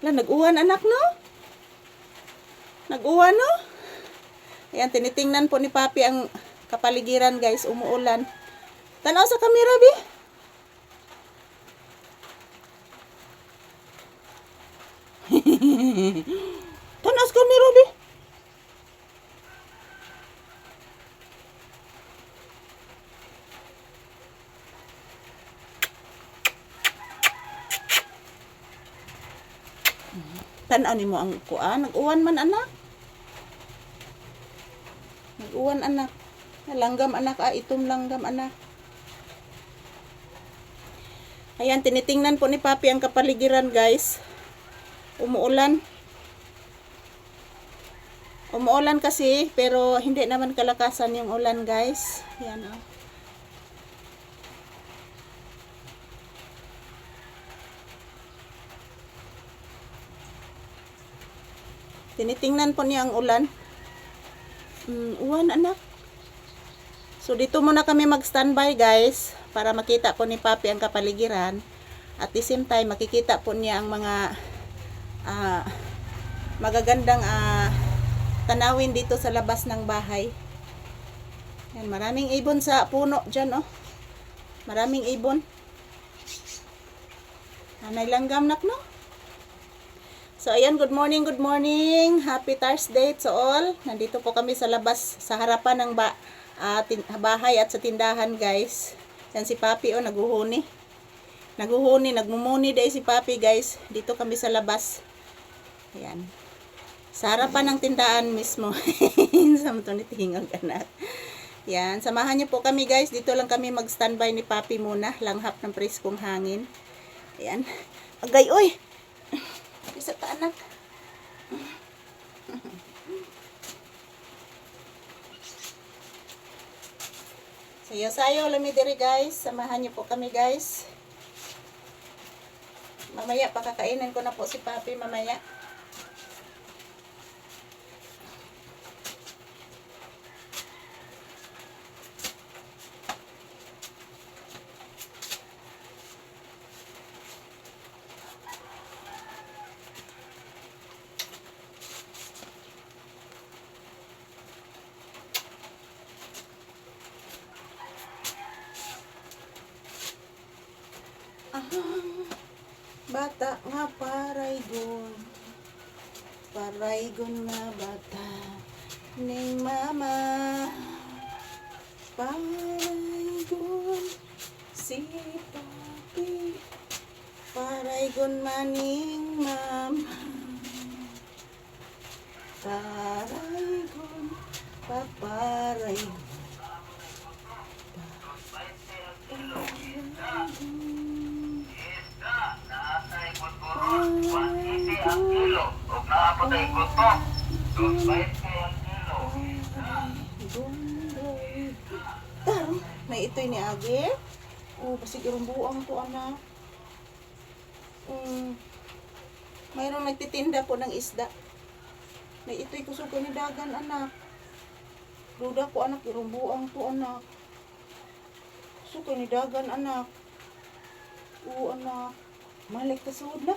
Nag-uwan anak no? Nag-uwan no? Ayan, tinitingnan po ni Papi ang kapaligiran guys, umuulan. Tanaw sa camera, Bi. Tanaw sa camera, Bi. Tanaw ni mo ang kuan, nag-uwan man anak. Nag-uwan anak. Langgam anak, itom langgam anak. Ayan, tinitingnan po ni Papi ang kapaligiran guys. Umuulan. Umuulan kasi, pero hindi naman kalakasan yung ulan guys. Ayan oh. Tinitingnan po niya ang ulan. Uwan anak. So dito muna kami mag-standby guys para makita po ni Papi ang kapaligiran. At the same time makikita po niya ang mga magagandang tanawin dito sa labas ng bahay. Yan, maraming ibon sa puno dyan oh. Maraming ibon. Anay langgam nak no? So ayan, good morning, good morning. Happy Thursday to all. Nandito po kami sa labas, sa harapan ng bahay at sa tindahan guys. Yan si Papi oh, naguhuni. Nagmumuni dahil si Papi guys. Dito kami sa labas. Ayan. Sa harapan ng tindahan mismo. Sa mga tingog anak. Yan, samahan niyo po kami guys. Dito lang kami mag-standby ni Papi muna. Langhap ng preskong hangin. Ayan. Agay, oy! Isa ta anak. Sayo lami diri guys. Samahan niyo po kami guys. Mamaya pakakainin ko na po si Papi mamaya. Bata nga paraygon nga bata ning mama, paraygon si Papi, paraygon maning mama, paraygon paparaygon. May ito'y ni Agi. Oh, basig irong buang to anak. Mayroong nagtitinda po ng isda. May ito'y kusuko ni dagan anak. Duda ko anak, irong buang to anak. Kusuko ni dagan anak. Oo anak. Malik ta sud na.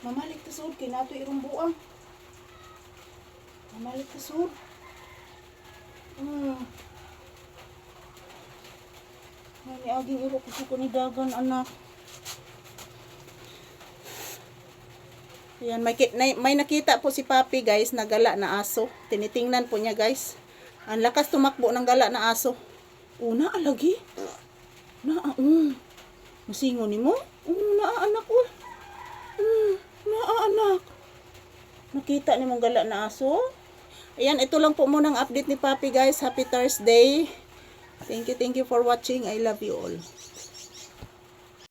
Mamalik ta sud kay nato irong buang. Mamalik ta sud. May aging iro ko ni dagan anak. Ayan, may nakita po si Papi guys na gala na aso. Tinitingnan po niya guys. Ang lakas tumakbo ng gala na aso. Una alagi. Masingo ni mo? Anak ko. Anak. Nakita ni mong gala na aso? Ayan, ito lang po muna ang update ni Papi guys. Happy Thursday. Thank you for watching. I love you all.